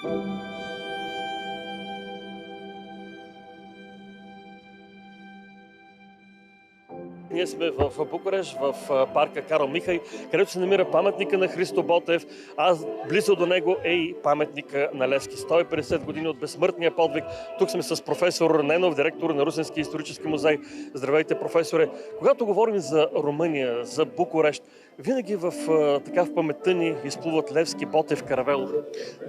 Ние сме в Букурещ, в парка Карл Михай, където се намира паметника на Христо Ботев, а близо до него е и паметника на Левски. 150 години от безсмъртния подвиг. Тук сме с професор Ненов, директор на Русенския исторически музей. Здравейте, професоре! Когато говорим за Румъния, за Букурещ, винаги в паметта ни изплуват Левски, Ботев, Каравелов.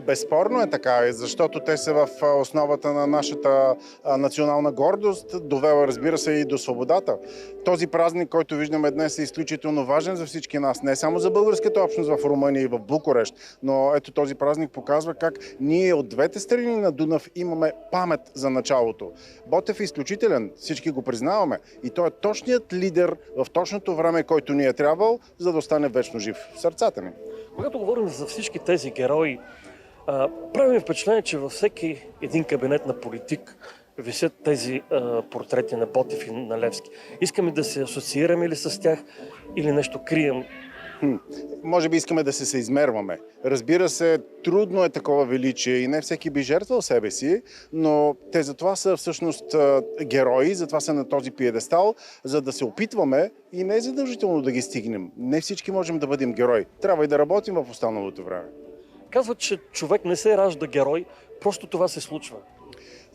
Безспорно е така, защото те са в основата на нашата национална гордост, довела, разбира се, и до свободата. Този празник, който виждаме днес, е изключително важен за всички нас, не само за българската общност в Румъния и в Букурещ, но ето този празник показва как ние от двете страни на Дунав имаме памет за началото. Ботев е изключителен, всички го признаваме, и той е точният лидер в точното време, който ни е трябвал, за да остане вечно жив в сърцата ни. Когато говорим за всички тези герои, правим впечатление, че във всеки един кабинет на политик висят тези портрети на Ботев и на Левски. Искаме да се асоциираме ли с тях или нещо крием? Може би искаме да се съизмерваме. Разбира се, трудно е такова величие и не всеки би жертвал себе си, но те затова са всъщност герои, затова са на този пиедестал, за да се опитваме и не е задължително да ги стигнем. Не всички можем да бъдем герои. Трябва и да работим в останалото време. Казват, че човек не се ражда герой, просто това се случва.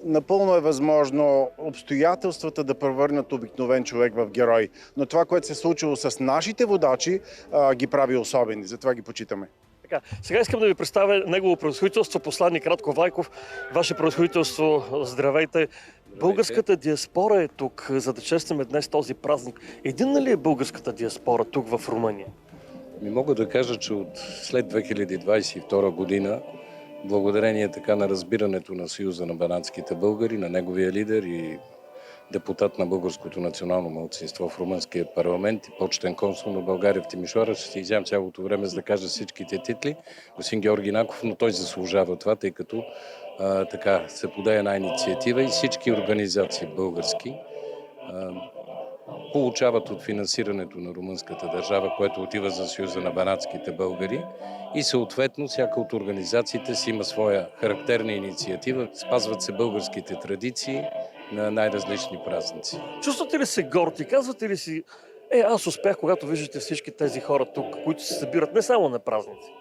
Напълно е възможно обстоятелствата да превърнат обикновен човек в герой. Но това, което се е случило с нашите водачи, ги прави особени. Затова ги почитаме. Така, сега искам да ви представя негово превъзходителство, посланник Радко Вайков. Ваше превъзходителство, здравейте. Българската диаспора е тук, за да честваме днес този празник. Единна ли е българската диаспора тук в Румъния? Мога да кажа, че след 2022 година, благодарение така на разбирането на Съюза на банатските българи, на неговия лидер и депутат на българското национално малцинство в румънския парламент и почетен консул на България в Тимишоара, ще си изям цялото време, за да кажа всичките титли, господин Георги Наков, но той заслужава това, тъй като така се подаде една инициатива и всички организации български получават от финансирането на румънската държава, което отива за Съюза на банатските българи, и съответно всяка от организациите си има своя характерна инициатива. Спазват се българските традиции на най-различни празници. Чувствате ли се горди? Казвате ли си, аз успях, когато виждате всички тези хора тук, които се събират не само на празници?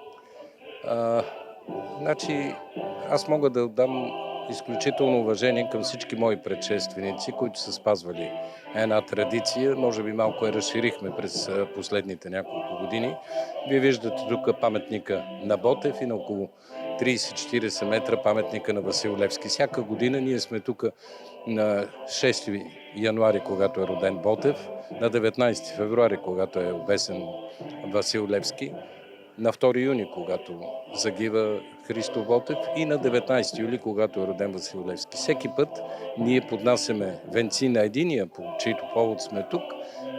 Аз мога да отдам изключително уважение към всички мои предшественици, които са спазвали една традиция. Може би малко я разширихме през последните няколко години. Вие виждате тук паметника на Ботев и на около 30-40 метра паметника на Васил Левски. Всяка година ние сме тук на 6 януари, когато е роден Ботев, на 19 февруари, когато е обесен Васил Левски, на 2 юни, когато загива Христо Ботев, и на 19 юли, когато е роден Васил Левски. Всеки път ние поднасяме венци на единия, по чийто повод сме тук,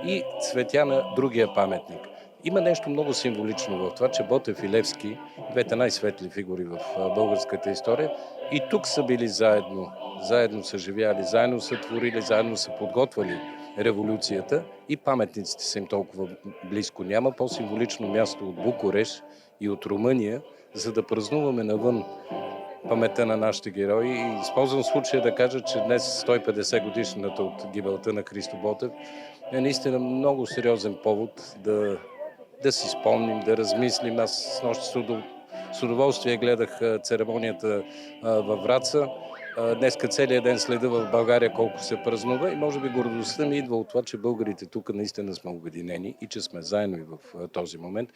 и цветя на другия паметник. Има нещо много символично в това, че Ботев и Левски, двете най-светли фигури в българската история, и тук са били заедно. Заедно са живяли, заедно са творили, заедно са подготвили революцията, и паметниците са им толкова близко. Няма по-символично място от Букурещ и от Румъния, за да празнуваме навън паметта на нашите герои. И използвам случая да кажа, че днес 150 годишната от гибелта на Христо Ботев е наистина много сериозен повод да си спомним, да размислим. Аз снощи с удоволствие гледах церемонията във Враца. Днеска целият ден следа в България колко се празнува, и може би гордостта ми идва от това, че българите тук наистина сме обединени и че сме заедно и в този момент.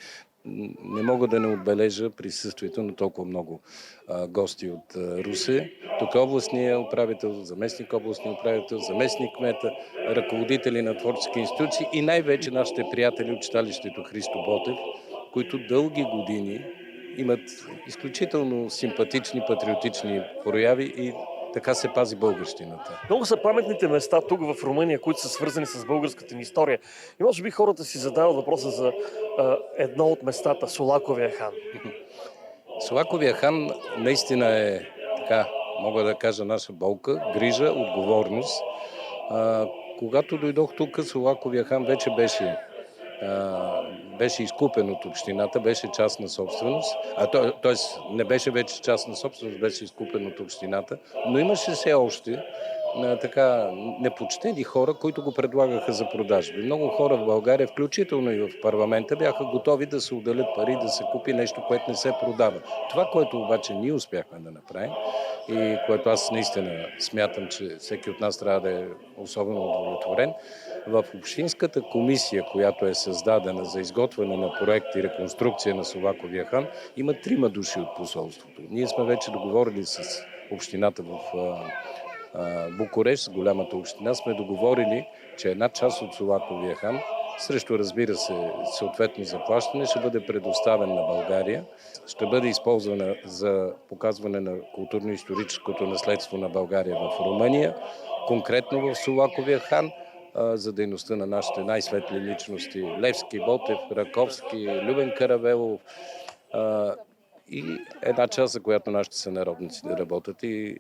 Не мога да не отбележа присъствието на толкова много гости от Русе. Тук областният управител, заместник областния управител, заместник кмета, ръководители на творчески институции и най-вече нашите приятели от читалището Христо Ботев, които дълги години имат изключително симпатични, патриотични прояви и така се пази българщината. Много са паметните места тук в Румъния, които са свързани с българската ни история. И може би хората си задават въпроса за едно от местата – Сулаковия хан. Сулаковия хан наистина е, така мога да кажа, наша болка, грижа, отговорност. Когато дойдох тук, Сулаковия хан вече беше изкупен от общината, беше частна собственост, т.е. не беше вече частна собственост, беше изкупен от общината, но имаше все още така непочтени хора, които го предлагаха за продажби. Много хора в България, включително и в парламента, бяха готови да се отделят пари, да се купи нещо, което не се продава. Това, което обаче ние успяхме да направим и което аз наистина смятам, че всеки от нас трябва да е особено удовлетворен, в Общинската комисия, която е създадена за изготвяне на проект и реконструкция на Соваковия хан, има 3 души от посолството. Ние сме вече договорили с общината в Букурещ, с голямата община, сме договорили, че една част от Соваковия хан, срещу, разбира се, съответно заплащане, ще бъде предоставен на България, ще бъде използвана за показване на културно-историческото наследство на България в Румъния, конкретно в Соваковия хан, за дейността на нашите най-светли личности Левски, Ботев, Раковски, Любен Каравелов и една част, за която нашите сънародници да работят. И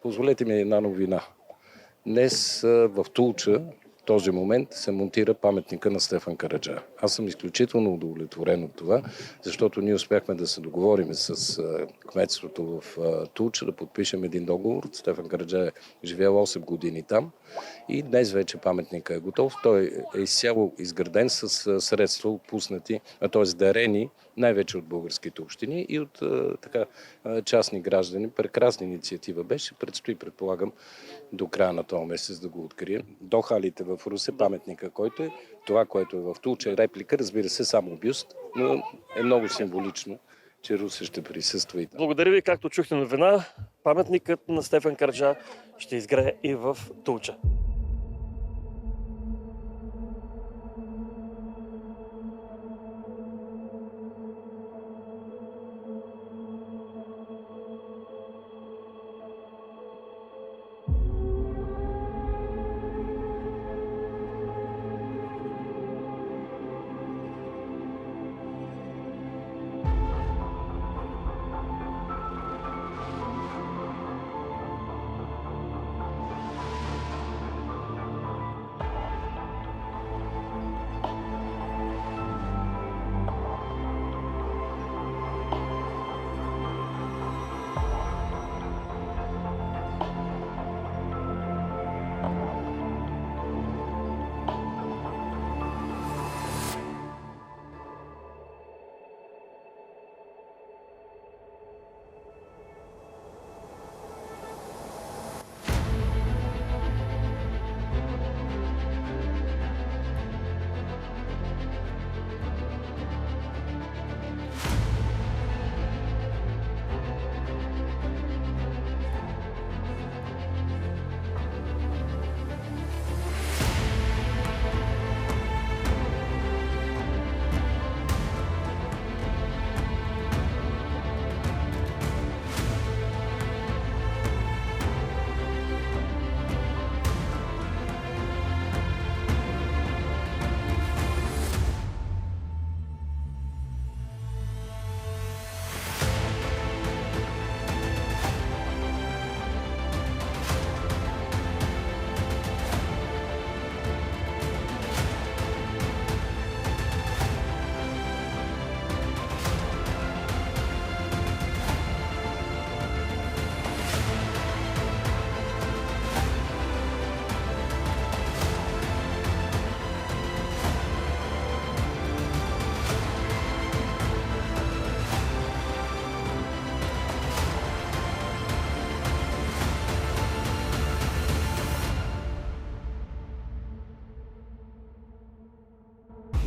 позволете ми една новина. Днес в Тулча, в този момент, се монтира паметника на Стефан Караджа. Аз съм изключително удовлетворен от това, защото ние успяхме да се договорим с кметството в Тулча, да подпишем един договор. Стефан Караджа е живял 8 години там и днес вече паметника е готов. Той е изцяло изграден с средства отпуснати, т.е. дарени най-вече от българските общини и от частни граждани. Прекрасна инициатива беше. Предстои, предполагам, до края на този месец да го открием. До халите в Русе паметника, който е това, което е в Тулча, е реплика, разбира се, само бюст, но е много символично, че Русе ще присъства и там. Благодаря ви, както чухте новина, паметникът на Стефан Караджа ще изгрее и в Тулча.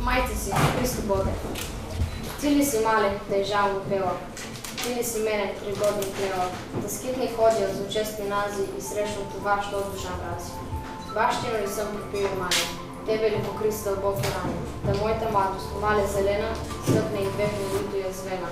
Майце си, Христо Боге, ти ли си мале, да жално пела, ти ли си мене пригоден клела, да скитни ходя за честни нази и срещам това, що душа мрази. Бащина ли съм попил мале, тебе ли покри стълбоки рани, да моята младост, мале зелена, стъпне и две минуто я звена.